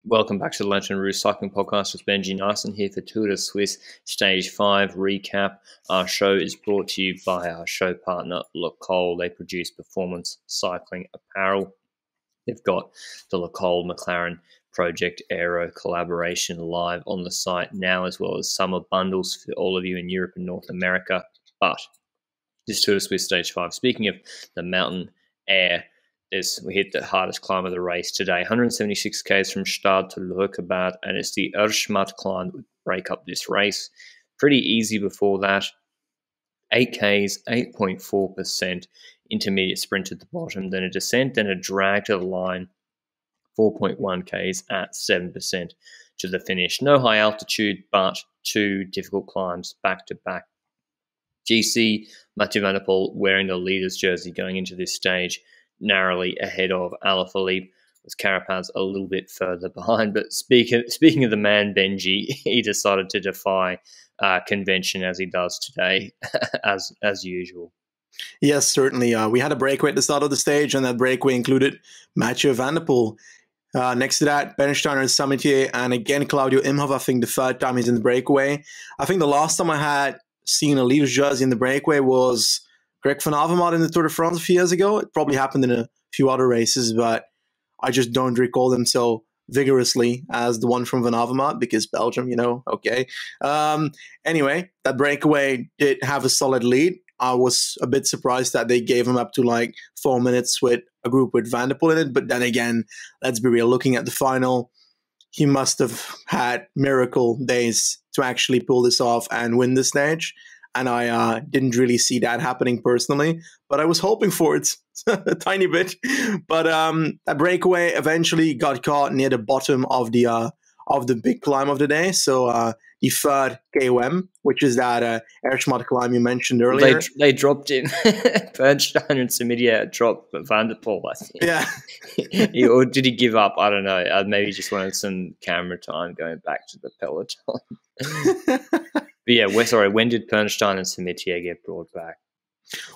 Welcome back to the Lanterne Rouge Cycling Podcast with Benji Naesen here for Tour de Suisse Stage 5 recap. Our show is brought to you by our show partner, L'Ecole. They produce performance cycling apparel. They've got the L'Ecole McLaren Project Aero collaboration live on the site now, as well as summer bundles for all of you in Europe and North America. But this Tour de Suisse Stage 5, speaking of the mountain air, we hit the hardest climb of the race today, 176 k's from Stade to Leukerbad, and it's the Erschmatt climb that would break up this race. Pretty easy before that. 8 k's, 8.4% intermediate sprint at the bottom, then a descent, then a drag to the line, 4.1 k's at 7% to the finish. No high altitude, but 2 difficult climbs back to back. GC, Mathieu van der Poel wearing the leader's jersey going into this stage, narrowly ahead of Alaphilippe, with Carapaz a little bit further behind. But speaking of the man, Benji, he decided to defy convention as he does today, as usual. Yes, certainly. We had a breakaway at the start of the stage, and that breakaway included Mathieu van der Poel. Next to that, Bernsteiner, Samitier, and again Claudio Imhoff. I think the third time he's in the breakaway. I think the last time I had seen a leader's jersey in the breakaway was Greg van Avermaet in the Tour de France a few years ago. It probably happened in a few other races, but I just don't recall them so vigorously as the one from Van Avermaet, because Belgium, okay. Anyway, that breakaway did have a solid lead. I was a bit surprised that they gave him up to like 4 minutes with a group with Van der Poel in it. But then again, let's be real, looking at the final, he must have had miracle days to actually pull this off and win the stage. And I didn't really see that happening personally, but I was hoping for it a tiny bit. But that breakaway eventually got caught near the bottom of the big climb of the day. So the third KOM, which is that Erschmatt climb you mentioned earlier. They dropped him. Bernstein and Samitier dropped Van der Poel, I think. Yeah. Or did he give up? I don't know. Maybe he just wanted some camera time going back to the peloton. But yeah, when did Bernstein and Samitier get brought back?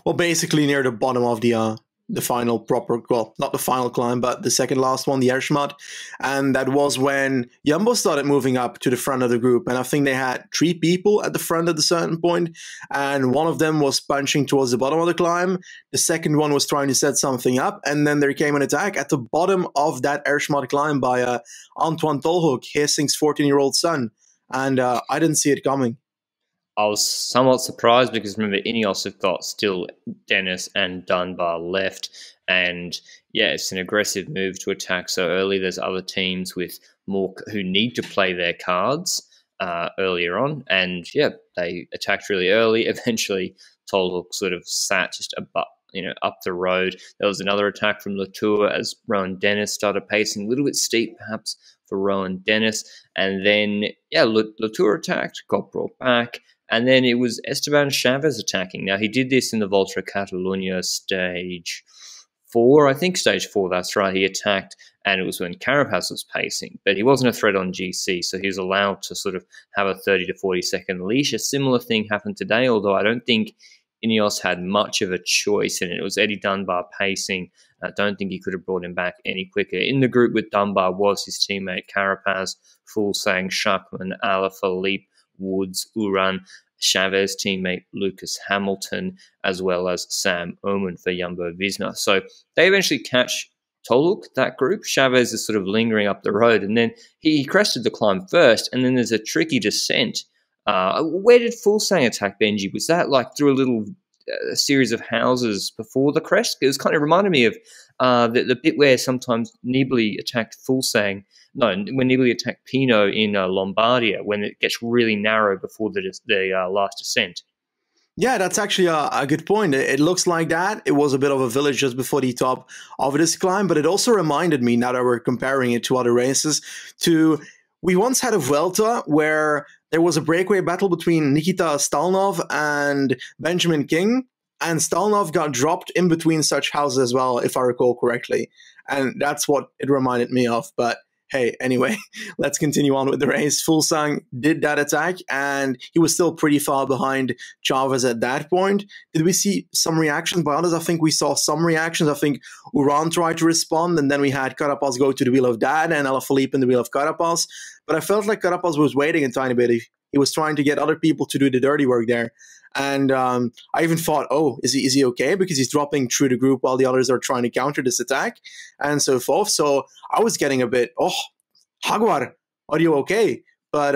Well, basically near the bottom of the final proper, well, not the final climb, but the second last one, the Erschmatt. And that was when Jumbo started moving up to the front of the group. And I think they had 3 people at the front at a certain point, and one of them was punching towards the bottom of the climb. The second one was trying to set something up, and then there came an attack at the bottom of that Erschmatt climb by Antoine Tolhoek, Hissing's 14-year-old son. And I didn't see it coming. I was somewhat surprised because remember, Ineos have got still Dennis and Dunbar left. And yeah, it's an aggressive move to attack so early. There's other teams with more who need to play their cards earlier on. And yeah, they attacked really early. Eventually, Tolhoek sort of sat just up the road. There was another attack from Latour as Rowan Dennis started pacing, a little bit steep perhaps for Rowan Dennis. And then, yeah, Latour attacked, got brought back. And then it was Esteban Chavez attacking. Now, he did this in the Volta a Catalunya stage 4. I think stage 4, that's right. He attacked, and it was when Carapaz was pacing. But he wasn't a threat on GC, so he was allowed to sort of have a 30 to 40-second leash. A similar thing happened today, although I don't think Ineos had much of a choice in it. It was Eddie Dunbar pacing. I don't think he could have brought him back any quicker. In the group with Dunbar was his teammate Carapaz, Fuglsang, Schachmann, Alaphilippe, Woods, Uran, Chavez teammate Lucas Hamilton, as well as Sam Oomen for Jumbo-Visma. So they eventually catch Tolhoek, that group. Chavez is sort of lingering up the road, and then he crested the climb first, and then there's a tricky descent. Where did Fuglsang attack, Benji? Was that like through a little series of houses before the crest? It was kind of reminded me of the bit where sometimes Nibali attacked Fuglsang. No, when Nibali attacked Pino in Lombardia, when it gets really narrow before the last descent. Yeah, that's actually a good point. It looks like that. It was a bit of a village just before the top of this climb, but it also reminded me, now that we're comparing it to other races, we once had a Vuelta where there was a breakaway battle between Nikita Stalnov and Benjamin King, and Stalnov got dropped in between such houses as well, if I recall correctly. And that's what it reminded me of. But hey, anyway, let's continue on with the race. Fulsang did that attack, and he was still pretty far behind Chavez at that point. Did we see some reactions by others? I think we saw some reactions. I think Uran tried to respond, and then we had Carapaz go to the wheel of Dad and Alaphilippe in the wheel of Carapaz. But I felt like Carapaz was waiting a tiny bit. He was trying to get other people to do the dirty work there. And I even thought, oh, is he okay? Because he's dropping through the group while the others are trying to counter this attack and so forth. So I was getting a bit, oh, Jaguar, are you okay? But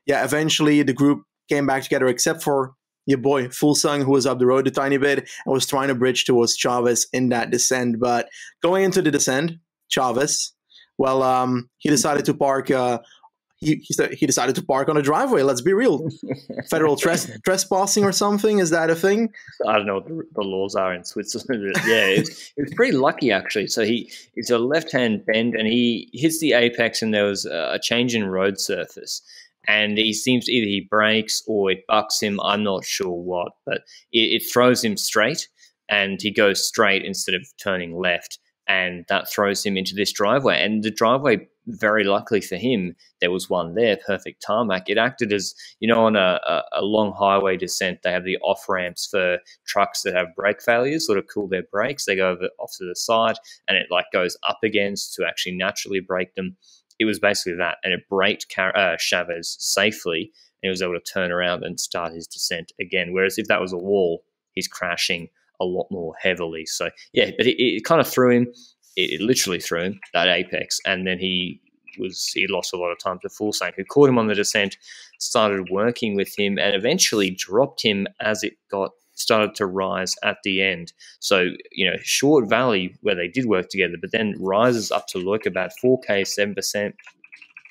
yeah, eventually the group came back together except for your boy Fulsang, who was up the road a tiny bit and was trying to bridge towards Chavez in that descent. But going into the descent, Chavez, well, he decided to park... He decided to park on a driveway. Let's be real. Federal trespassing or something? Is that a thing? I don't know what the laws are in Switzerland. But yeah, it was pretty lucky, actually. So it's a left-hand bend, and he hits the apex, and there was a change in road surface. And he seems either he brakes or it bucks him. I'm not sure what. But it throws him straight, and he goes straight instead of turning left. And that throws him into this driveway. And the driveway, very luckily for him, there was one there, perfect tarmac. It acted as, on a long highway descent, they have the off-ramps for trucks that have brake failures, sort of cool their brakes. They go off to the side, and it goes up again to actually naturally brake them. It was basically that, and it braked Chavez safely, and he was able to turn around and start his descent again. Whereas if that was a wall, he's crashing a lot more heavily. So yeah, but it kind of threw him. It literally threw him, that apex, and then he lost a lot of time to Fulsang, who caught him on the descent, started working with him, and eventually dropped him as it started to rise at the end. So short valley where they did work together, but then rises up to look about 4K, 7%.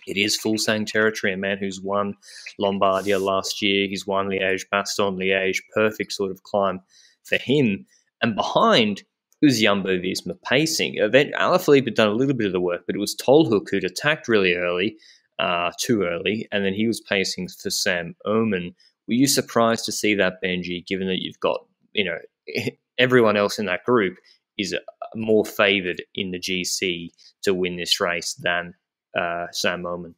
It is Fulsang territory, a man who's won Lombardia last year. He's won Liège, Bastogne Liège, perfect sort of climb for him. And behind was Jumbo-Visma pacing. Alaphilippe had done a little bit of the work, but it was Tolhoek who'd attacked really early, too early, and then he was pacing for Sam Oomen. Were you surprised to see that, Benji, given that you've got, everyone else in that group is more favoured in the GC to win this race than Sam Oomen?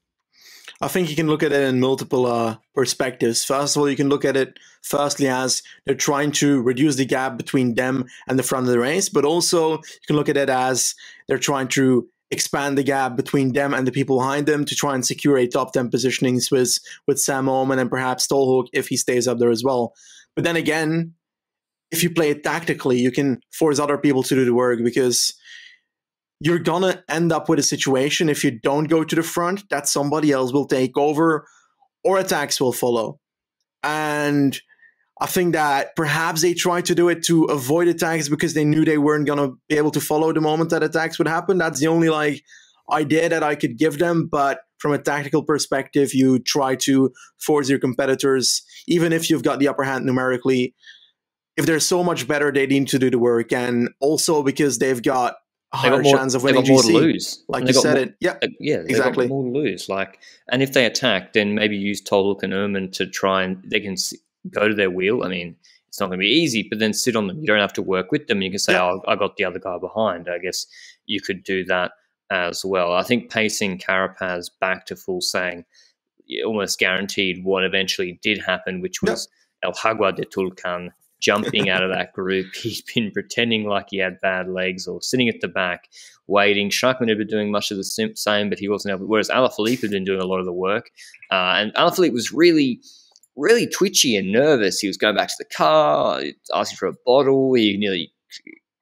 I think you can look at it in multiple perspectives. First of all, you can look at it firstly as they're trying to reduce the gap between them and the front of the race, but also you can look at it as they're trying to expand the gap between them and the people behind them to try and secure a top 10 positionings with Sam Oomen and perhaps Tolhoek if he stays up there as well. But then again, if you play it tactically, you can force other people to do the work, because you're going to end up with a situation, if you don't go to the front, that somebody else will take over or attacks will follow. And I think that perhaps they tried to do it to avoid attacks because they knew they weren't going to be able to follow the moment that attacks would happen. That's the only idea that I could give them. But from a tactical perspective, you try to force your competitors, even if you've got the upper hand numerically. If they're so much better, they need to do the work. And also because they've got higher chance of winning GC. They got more to lose. Like you said, yeah, exactly. Got more to lose. And if they attack, then maybe use Tolhoek and Oomen to try and they can go to their wheel. I mean, it's not going to be easy, but then sit on them. You don't have to work with them. You can say, "Oh, I got the other guy behind." I guess you could do that as well. I think pacing Carapaz back to Fulsang almost guaranteed what eventually did happen, which was El Jaguar de Tulcan jumping out of that group. He's been pretending like he had bad legs or sitting at the back, waiting. Schachmann had been doing much of the same, but he wasn't able. Whereas Alaphilippe had been doing a lot of the work. And Alaphilippe was really, really twitchy and nervous. He was going back to the car, asking for a bottle. He nearly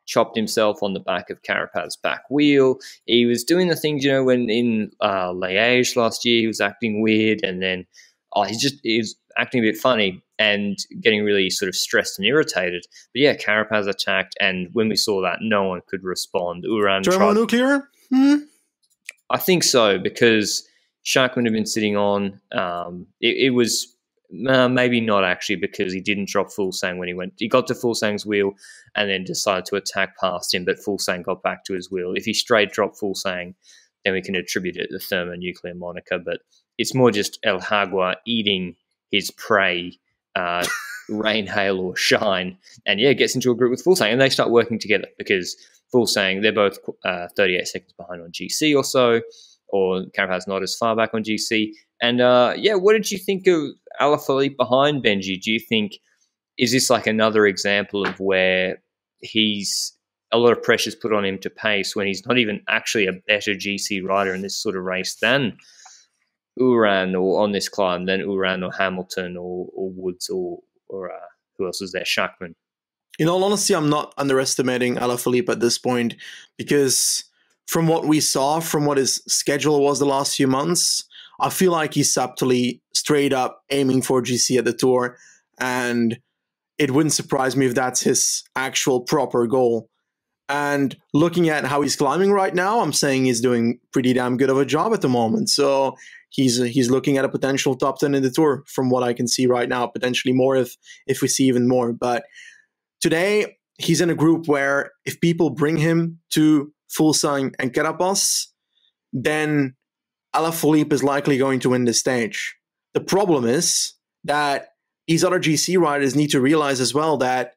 chopped himself on the back of Carapaz's back wheel. He was doing the things, when in Liège last year, he was acting weird. And then he was acting a bit funny and getting really sort of stressed and irritated. But yeah, Carapaz attacked, and when we saw that, no one could respond. Uran thermonuclear? I think so, because Schachmann had been sitting on. It was maybe not actually, because he didn't drop Fulsang when he went. He got to Fulsang's wheel and then decided to attack past him, but Fulsang got back to his wheel. If he straight dropped Fulsang, then we can attribute it to the thermonuclear moniker, but it's more just El Jaguar eating his prey, rain, hail, or shine, and gets into a group with Fulsang, and they start working together because Fulsang, they're both 38 seconds behind on GC or so. or Carapaz not as far back on GC. And what did you think of Alaphilippe behind Benji? Do you think, is this like another example of where he's a lot of pressure's put on him to pace when he's not even actually a better GC rider in this sort of race than Uran, or on this climb, than Uran or Hamilton or Woods or who else is there? Schachmann. In all honesty, I'm not underestimating Alaphilippe at this point, because from what we saw, from what his schedule was the last few months, I feel like he's subtly straight up aiming for GC at the Tour, and it wouldn't surprise me if that's his actual proper goal. And looking at how he's climbing right now, I'm saying he's doing pretty damn good of a job at the moment. So he's looking at a potential top 10 in the Tour from what I can see right now, potentially more if we see even more. But today, he's in a group where if people bring him to Fuglsang and Carapaz, then Alaphilippe is likely going to win the stage. The problem is that these other GC riders need to realize as well that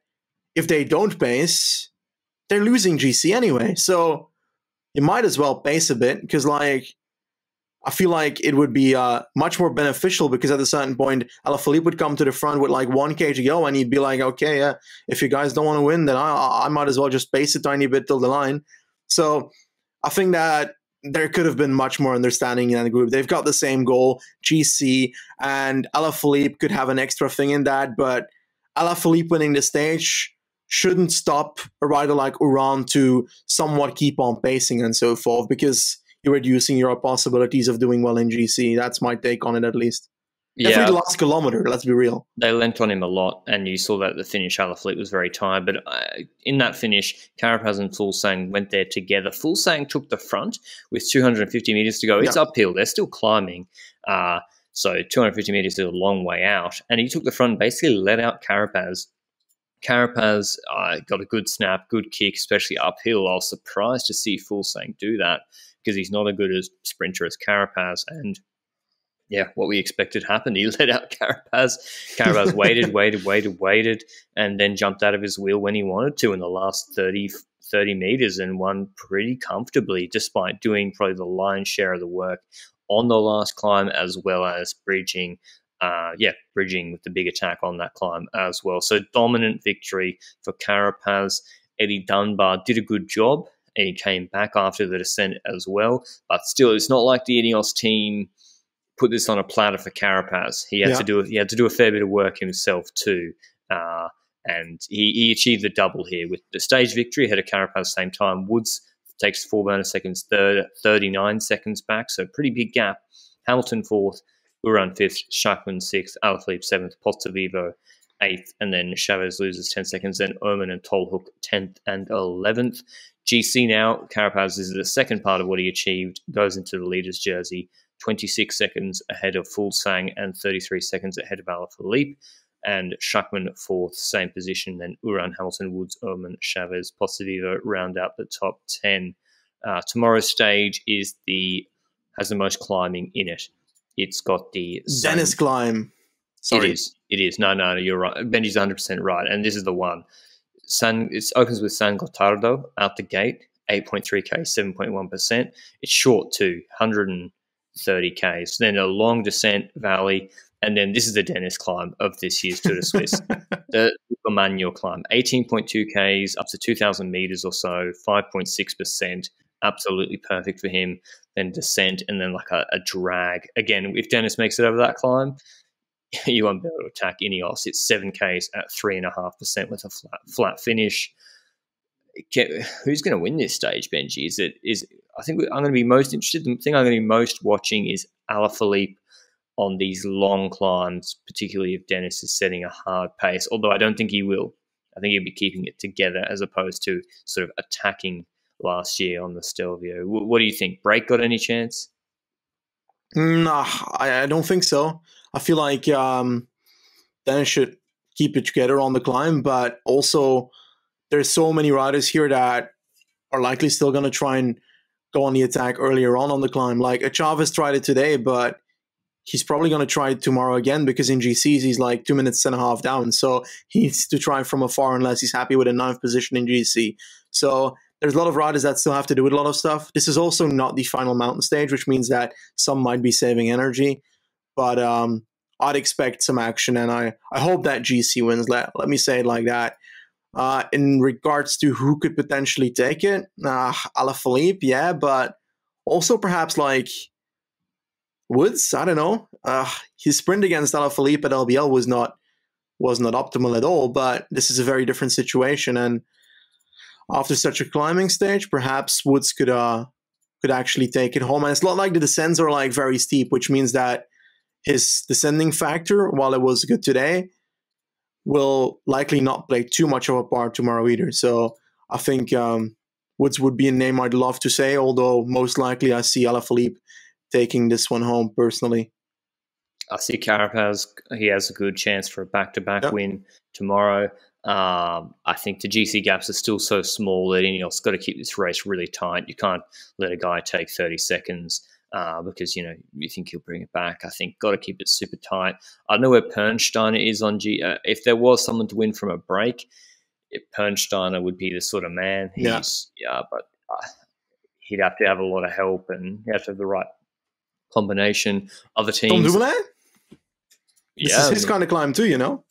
if they don't pace, they're losing GC anyway. So you might as well pace a bit, because I feel like it would be much more beneficial, because at a certain point, Alaphilippe would come to the front with like 1K to go, and he'd be like, okay, yeah, if you guys don't want to win, then I might as well just pace a tiny bit till the line. So I think that there could have been much more understanding in the group. They've got the same goal, GC, and Alaphilippe could have an extra thing in that, but Alaphilippe winning the stage shouldn't stop a rider like Uran to somewhat keep on pacing and so forth, because you're reducing your possibilities of doing well in GC. That's my take on it, at least. Definitely the last kilometer, let's be real. They lent on him a lot, and you saw that at the finish. Alaphilippe was very tired, but in that finish, Carapaz and Fuglsang went there together. Fuglsang took the front with 250 meters to go. It's uphill. They're still climbing. So 250 meters is a long way out. And he took the front and basically let out Carapaz. Carapaz got a good snap, good kick, especially uphill. I was surprised to see Fuglsang do that, because he's not a good as sprinter as Carapaz. And yeah, what we expected happened. He let out Carapaz. Carapaz waited, and then jumped out of his wheel when he wanted to in the last 30 meters and won pretty comfortably, despite doing probably the lion's share of the work on the last climb, as well as bridging with the big attack on that climb as well. So dominant victory for Carapaz. Eddie Dunbar did a good job, and he came back after the descent as well. But still, it's not like the Ineos team put this on a platter for Carapaz. He had to do a fair bit of work himself too, and he achieved the double here with the stage victory ahead of Carapaz. Same time, Woods takes 4 bonus seconds, 39 seconds back, so pretty big gap. Hamilton 4th, Uran 5th, Schachmann 6th, Alaphilippe 7th, Pozzovivo 8th, and then Chavez loses 10 seconds. Then Oman and Tolhoek 10th and 11th. GC now, Carapaz is the second part of what he achieved, goes into the leader's jersey, 26 seconds ahead of Fuglsang and 33 seconds ahead of Alaphilippe. And Schachmann 4th, same position. Then Uran, Hamilton, Woods, Oman, Chavez, Pozzovivo round out the top 10. Tomorrow's stage has the most climbing in it. It's got the Dennis climb. Sorry. It is. No, you're right. Benji's 100% right. And this is the one. It opens with San Gotardo out the gate, 8.3K, 7.1%. It's short too, 130Ks. Then a long descent valley. And then this is the Dennis climb of this year's Tour de Suisse. The Manuel climb, 18.2Ks, up to 2,000 meters or so, 5.6%. Absolutely perfect for him. Then descent, and then like a drag. Again, if Dennis makes it over that climb, you won't be able to attack Ineos. It's 7Ks at 3.5% with a flat finish. Who's going to win this stage, Benji? I think I'm going to be most interested. The thing I'm going to be most watching is Alaphilippe on these long climbs, particularly if Dennis is setting a hard pace, although I don't think he will. I think he'll be keeping it together as opposed to sort of attacking last year on the Stelvio. What do you think? Break got any chance? Nah, I don't think so. I feel like Dennis should keep it together on the climb, but also there's so many riders here that are likely still going to try and go on the attack earlier on the climb. Like Chavez tried it today, but he's probably going to try it tomorrow again, because in GCs he's like 2.5 minutes down. So he needs to try from afar unless he's happy with a 9th position in GC. So there's a lot of riders that still have to do a lot of stuff. This is also not the final mountain stage, which means that some might be saving energy. But I'd expect some action, and I hope that GC wins. Let me say it like that. In regards to who could potentially take it, Alaphilippe, yeah, but also perhaps like Woods. I don't know. His sprint against Alaphilippe at LBL was not optimal at all. But this is a very different situation, and after such a climbing stage, perhaps Woods could actually take it home. And it's not like the descents are like very steep, which means that his descending factor, while it was good today, will likely not play too much of a part tomorrow either. So I think Woods would be a name I'd love to say, although most likely I see Alaphilippe taking this one home personally. I see Carapaz, he has a good chance for a back-to-back win tomorrow. I think the GC gaps are still so small that Ineos got to keep this race really tight. You can't let a guy take 30 seconds because, you think he'll bring it back. I think got to keep it super tight. I don't know where Pernsteiner is on if there was someone to win from a break, Pernsteiner would be the sort of man. But he'd have to have a lot of help and he'd have to have the right combination. Other teams. Tom Dumoulin? This is his kind of climb too,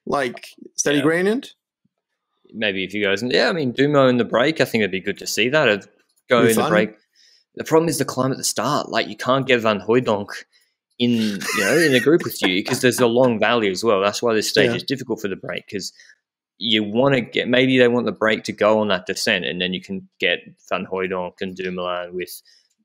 like steady gradient. Maybe if he goes, Dumo in the break, I think it'd be good to see that. Go in the break. The problem is the climb at the start. Like you can't get Van Hooijdonk in a group with you because there's a long valley as well. That's why this stage is difficult for the break because you want to get, maybe they want the break to go on that descent and then you can get Van Hooijdonk and Dumoulin with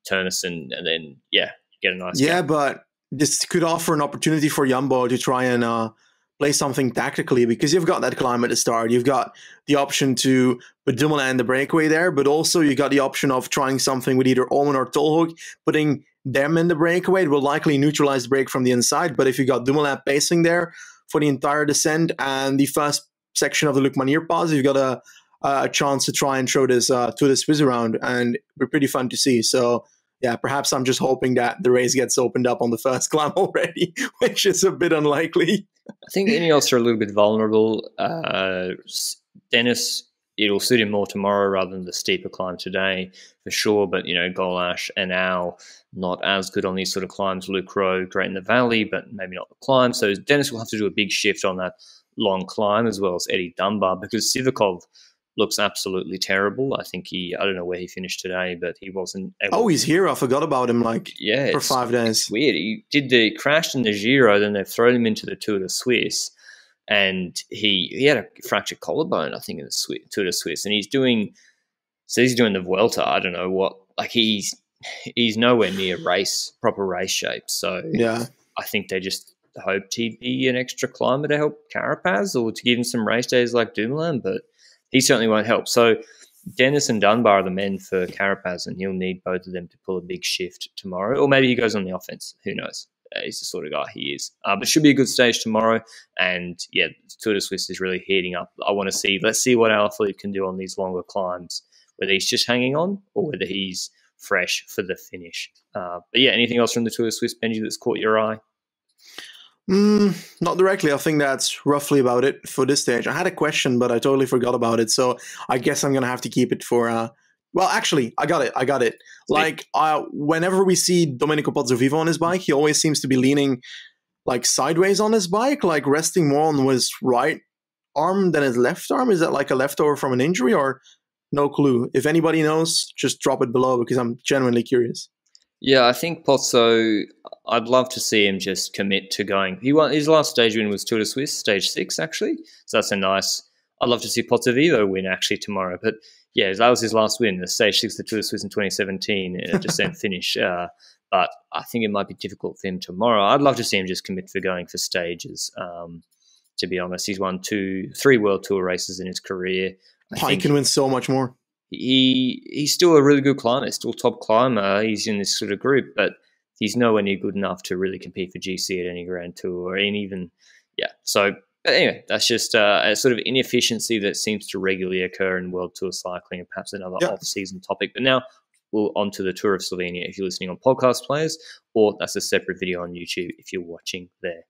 Turnison and then get a nice gap. But this could offer an opportunity for Jumbo to try and play something tactically because you've got that climb at the start. You've got the option to put Dumoulin in the breakaway there, but also you got the option of trying something with either Omen or Tolhoek, putting them in the breakaway. It will likely neutralize the break from the inside, but if you got Dumoulin pacing there for the entire descent and the first section of the Lukmanier Pass, you've got a chance to try and throw this Tour de Suisse around, and it'd be pretty fun to see. So perhaps I'm just hoping that the race gets opened up on the first climb already, which is a bit unlikely. I think Ineos are a little bit vulnerable. Dennis, it'll suit him more tomorrow rather than the steeper climb today, for sure. But, Golash and Al, not as good on these sort of climbs. Luke Rowe, great in the valley, but maybe not the climb. So Dennis will have to do a big shift on that long climb as well as Eddie Dunbar because Sivakov looks absolutely terrible. I think I don't know where he finished today, but he wasn't able he's here. I forgot about him for 5 days. It's weird. He crashed in the Giro, then they've thrown him into the Tour de Suisse, and he had a fractured collarbone, I think, in the Tour de Suisse, and he's doing the Vuelta. I don't know what, he's nowhere near proper race shape. So I think they just hoped he'd be an extra climber to help Carapaz or to give him some race days like Dumoulin, but he certainly won't help. So Dennis and Dunbar are the men for Carapaz, and he'll need both of them to pull a big shift tomorrow. Or maybe he goes on the offense. Who knows? He's the sort of guy he is. But it should be a good stage tomorrow. And, Tour de Suisse is really heating up. Let's see what Alaphilippe can do on these longer climbs, whether he's just hanging on or whether he's fresh for the finish. But, anything else from the Tour de Suisse, Benji, that's caught your eye? Not directly. I think that's roughly about it for this stage. I had a question, but I totally forgot about it. So I guess I'm going to have to keep it for... well, actually, I got it. Sweet. Whenever we see Domenico Pozzovivo on his bike, he always seems to be leaning sideways on his bike, resting more on his right arm than his left arm. Is that a leftover from an injury or no clue? If anybody knows, just drop it below because I'm genuinely curious. Yeah, I think Pozzo, I'd love to see him just commit to going. He won his last stage win was Tour de Suisse, stage 6, actually. So that's I'd love to see Pozzovivo win actually tomorrow. But that was his last win, the stage 6 of the Tour de Suisse in 2017 in a descent finish. But I think it might be difficult for him tomorrow. I'd love to see him just commit for going for stages. To be honest, he's won 3 World Tour races in his career. He can win so much more. He's still a really good climber, still top climber. He's in this sort of group, but he's nowhere near good enough to really compete for GC at any Grand Tour or even. So, but anyway, that's just a sort of inefficiency that seems to regularly occur in World Tour cycling and perhaps another off-season topic. But now we'll on to the Tour of Slovenia if you're listening on podcast players, or that's a separate video on YouTube if you're watching there.